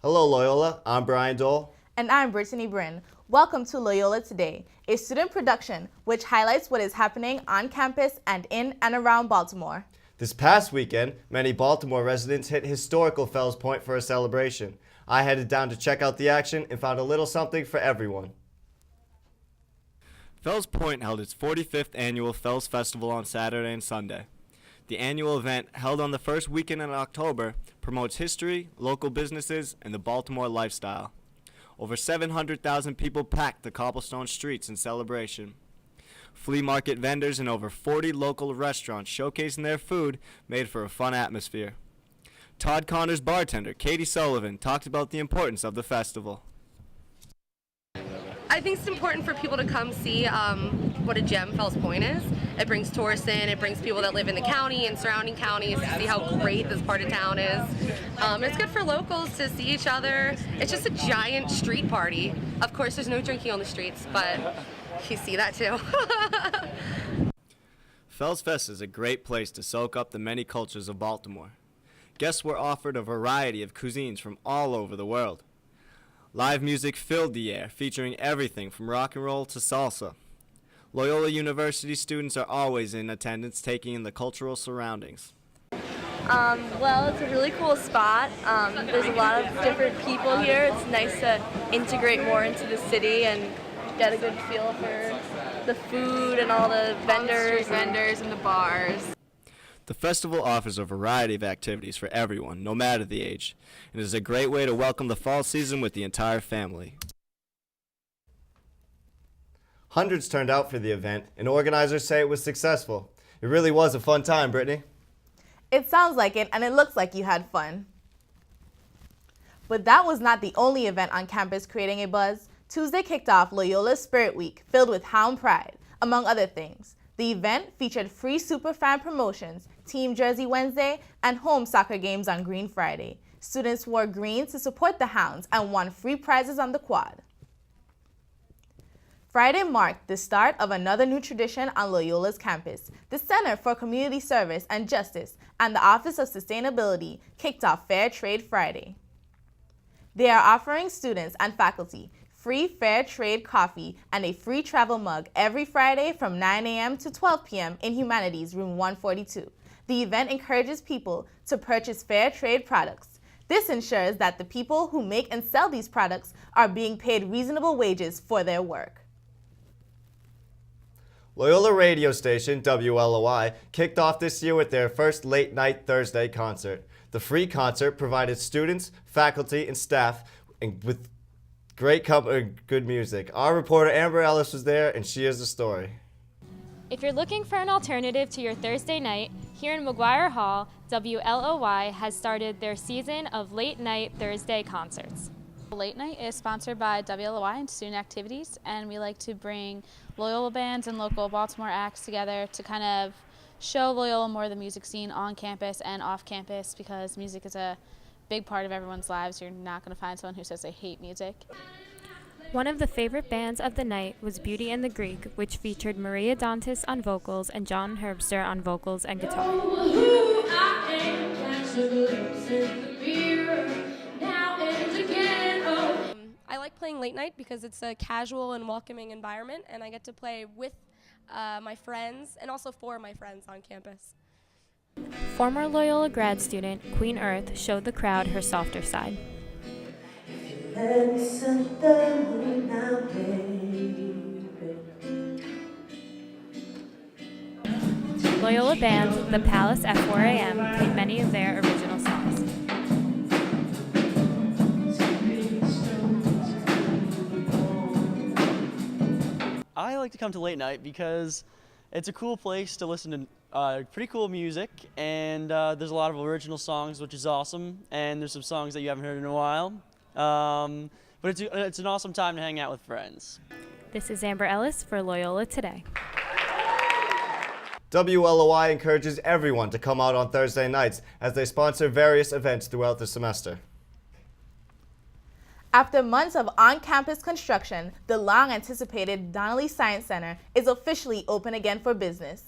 Hello Loyola, I'm Brian Dole. And I'm Brittany Bryn. Welcome to Loyola Today, a student production which highlights what is happening on campus and in and around Baltimore. This past weekend, many Baltimore residents hit historical Fells Point for a celebration. I headed down to check out the action and found a little something for everyone. Fells Point held its 45th annual Fells Festival on Saturday and Sunday. The annual event, held on the first weekend in October, promotes history, local businesses, and the Baltimore lifestyle. Over 700,000 people packed the cobblestone streets in celebration. Flea market vendors and over 40 local restaurants showcasing their food made for a fun atmosphere. Todd Connor's bartender, Katie Sullivan, talked about the importance of the festival. I think it's important for people to come see what a gem Fells Point is. It brings tourists in, it brings people that live in the county and surrounding counties to see how great this part of town is. It's good for locals to see each other. It's just a giant street party. Of course, there's no drinking on the streets, but you see that too. Fells Fest is a great place to soak up the many cultures of Baltimore. Guests were offered a variety of cuisines from all over the world. Live music filled the air, featuring everything from rock and roll to salsa. Loyola University students are always in attendance, taking in the cultural surroundings. Well, it's a really cool spot. There's a lot of different people here. It's nice to integrate more into the city and get a good feel for the food and all the vendors and the bars. The festival offers a variety of activities for everyone, no matter the age, and is a great way to welcome the fall season with the entire family. Hundreds turned out for the event, and organizers say it was successful. It really was a fun time, Brittany. It sounds like it, and it looks like you had fun. But that was not the only event on campus creating a buzz. Tuesday kicked off Loyola's Spirit Week, filled with hound pride, among other things. The event featured free superfan promotions, Team Jersey Wednesday, and home soccer games on Green Friday. Students wore green to support the Hounds and won free prizes on the quad. Friday marked the start of another new tradition on Loyola's campus. The Center for Community Service and Justice and the Office of Sustainability kicked off Fair Trade Friday. They are offering students and faculty free fair trade coffee and a free travel mug every Friday from 9 a.m. to 12 p.m. in Humanities Room 142. The event encourages people to purchase fair trade products. This ensures that the people who make and sell these products are being paid reasonable wages for their work. Loyola radio station, WLOI, kicked off this year with their first late-night Thursday concert. The free concert provided students, faculty, and staff with great good music. Our reporter Amber Ellis was there, and she has the story. If you're looking for an alternative to your Thursday night, here in McGuire Hall, WLOY has started their season of late-night Thursday concerts. Late Night is sponsored by WLOY and Student Activities, and we like to bring Loyola bands and local Baltimore acts together to kind of show Loyola more of the music scene on campus and off campus, because music is a big part of everyone's lives. You're not going to find someone who says they hate music. One of the favorite bands of the night was Beauty and the Greek, which featured Maria Dantas on vocals and John Herbster on vocals and guitar. I like playing late night because it's a casual and welcoming environment, and I get to play with my friends and also for my friends on campus. Former Loyola grad student Queen Earth showed the crowd her softer side. Loyola band The Palace at 4 a.m. played many of their original songs. I like to come to late night because it's a cool place to listen to pretty cool music, and there's a lot of original songs, which is awesome, and there's some songs that you haven't heard in a while. But it's an awesome time to hang out with friends. This is Amber Ellis for Loyola Today. WLOI encourages everyone to come out on Thursday nights as they sponsor various events throughout the semester. After months of on-campus construction, the long-anticipated Donnelly Science Center is officially open again for business.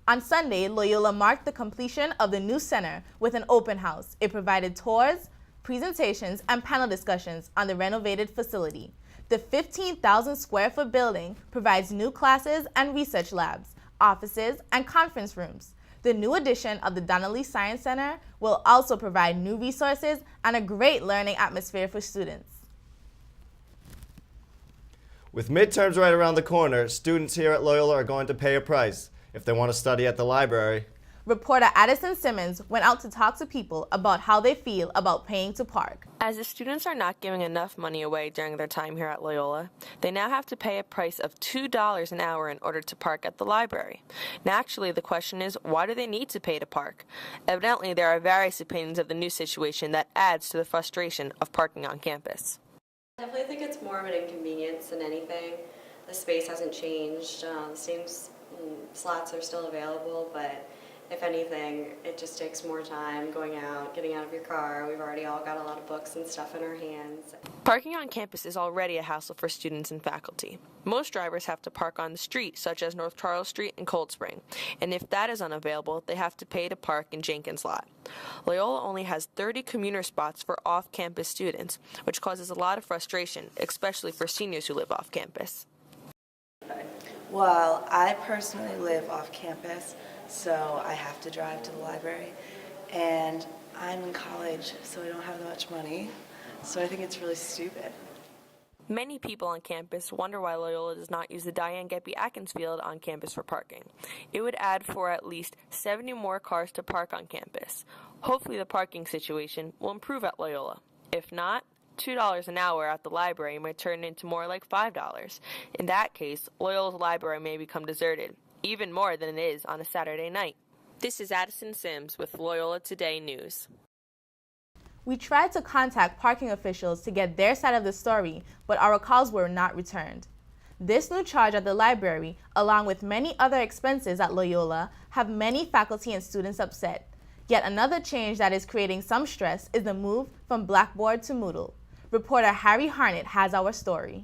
On Sunday, Loyola marked the completion of the new center with an open house. It provided tours, presentations, and panel discussions on the renovated facility. The 15,000 square foot building provides new classes and research labs, offices, and conference rooms. The new addition of the Donnelly Science Center will also provide new resources and a great learning atmosphere for students. With midterms right around the corner, students here at Loyola are going to pay a price if they want to study at the library. Reporter Addison Simmons went out to talk to people about how they feel about paying to park. As the students are not giving enough money away during their time here at Loyola, they now have to pay a price of $2 an hour in order to park at the library. Naturally, the question is, why do they need to pay to park? Evidently, there are various opinions of the new situation that adds to the frustration of parking on campus. I definitely think it's more of an inconvenience than anything. The space hasn't changed. The same slots are still available, but if anything, it just takes more time going out, getting out of your car. We've already all got a lot of books and stuff in our hands. Parking on campus is already a hassle for students and faculty. Most drivers have to park on the street, such as North Charles Street and Cold Spring, and if that is unavailable, they have to pay to park in Jenkins Lot. Loyola only has 30 commuter spots for off-campus students, which causes a lot of frustration, especially for seniors who live off campus. Well, I personally live off campus, so I have to drive to the library, and I'm in college, so I don't have that much money, so I think it's really stupid. Many people on campus wonder why Loyola does not use the Diane Geppy Atkins Field on campus for parking. It would add for at least 70 more cars to park on campus. Hopefully the parking situation will improve at Loyola. If not, $2 an hour at the library might turn into more like $5. In that case, Loyola's library may become deserted, even more than it is on a Saturday night. This is Addison Sims with Loyola Today News. We tried to contact parking officials to get their side of the story, but our calls were not returned. This new charge at the library, along with many other expenses at Loyola, have many faculty and students upset. Yet another change that is creating some stress is the move from Blackboard to Moodle. Reporter Harry Harnett has our story.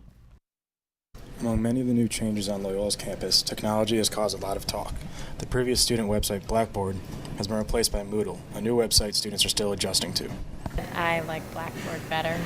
Among many of the new changes on Loyola's campus, technology has caused a lot of talk. The previous student website, Blackboard, has been replaced by Moodle, a new website students are still adjusting to. I like Blackboard better,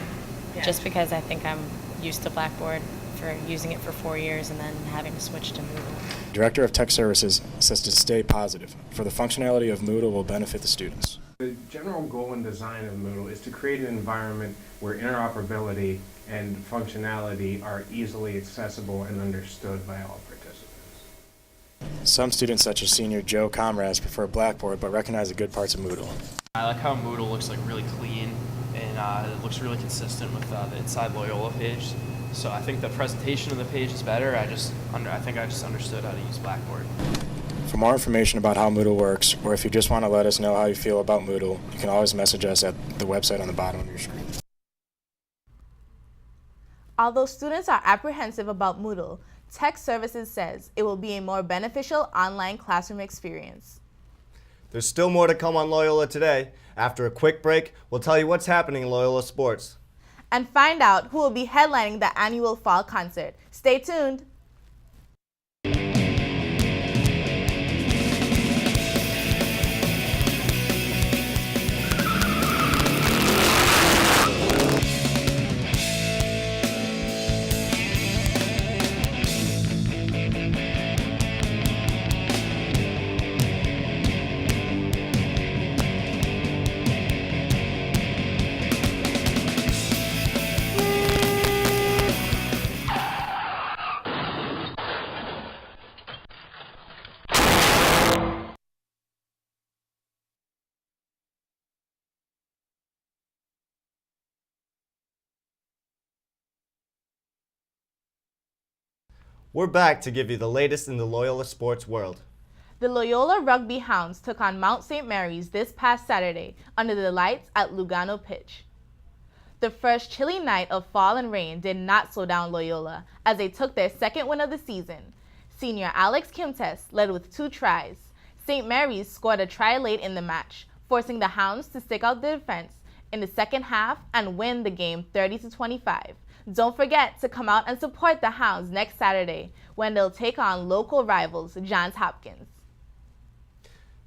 just because I think I'm used to Blackboard for using it for 4 years and then having to switch to Moodle. Director of Tech Services says to stay positive, for the functionality of Moodle will benefit the students. The general goal and design of Moodle is to create an environment where interoperability and functionality are easily accessible and understood by all participants. Some students, such as senior Joe Comrades, prefer Blackboard but recognize the good parts of Moodle. I like how Moodle looks like really clean and it looks really consistent with the Inside Loyola page. So I think the presentation of the page is better. I think I just understood how to use Blackboard. For more information about how Moodle works, or if you just want to let us know how you feel about Moodle, you can always message us at the website on the bottom of your screen. Although students are apprehensive about Moodle, Tech Services says it will be a more beneficial online classroom experience. There's still more to come on Loyola Today. After a quick break, we'll tell you what's happening in Loyola sports. And find out who will be headlining the annual fall concert. Stay tuned. We're back to give you the latest in the Loyola sports world. The Loyola Rugby Hounds took on Mount St. Mary's this past Saturday under the lights at Lugano Pitch. The first chilly night of fall and rain did not slow down Loyola as they took their second win of the season. Senior Alex Kimtes led with 2 tries. St. Mary's scored a try late in the match, forcing the Hounds to stick out the defense in the second half and win the game 30-25. Don't forget to come out and support the Hounds next Saturday when they'll take on local rivals Johns Hopkins.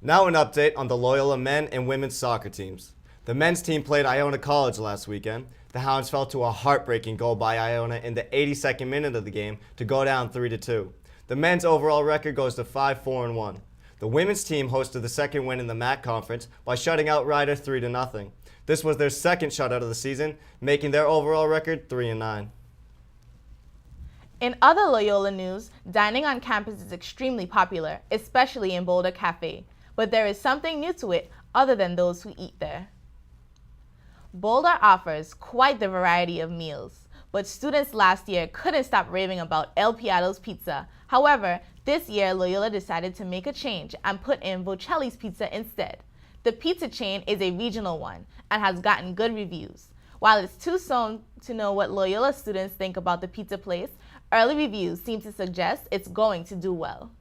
Now an update on the Loyola men and women's soccer teams. The men's team played Iona College last weekend. The Hounds fell to a heartbreaking goal by Iona in the 82nd minute of the game to go down 3-2. The men's overall record goes to 5-4-1. The women's team hosted the second win in the MAC conference by shutting out Ryder 3-0. This was their second shutout of the season, making their overall record 3-9. In other Loyola news, dining on campus is extremely popular, especially in Boulder Cafe. But there is something new to it other than those who eat there. Boulder offers quite the variety of meals, but students last year couldn't stop raving about El Piato's pizza. However, this year Loyola decided to make a change and put in Vocelli's Pizza instead. The pizza chain is a regional one and has gotten good reviews. While it's too soon to know what Loyola students think about the pizza place, early reviews seem to suggest it's going to do well.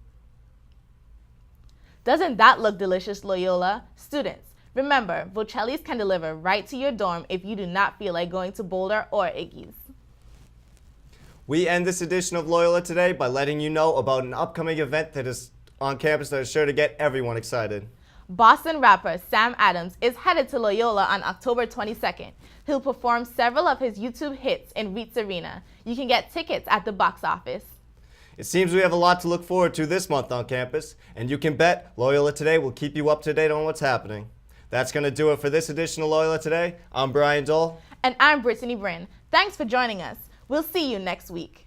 Doesn't that look delicious, Loyola? Students, remember, Vocelli's can deliver right to your dorm if you do not feel like going to Boulder or Iggy's. We end this edition of Loyola Today by letting you know about an upcoming event that is on campus that is sure to get everyone excited. Boston rapper Sam Adams is headed to Loyola on October 22nd. He'll perform several of his YouTube hits in Reitz Arena. You can get tickets at the box office. It seems we have a lot to look forward to this month on campus, and you can bet Loyola Today will keep you up to date on what's happening. That's going to do it for this edition of Loyola Today. I'm Brian Dole. And I'm Brittany Bryn. Thanks for joining us. We'll see you next week.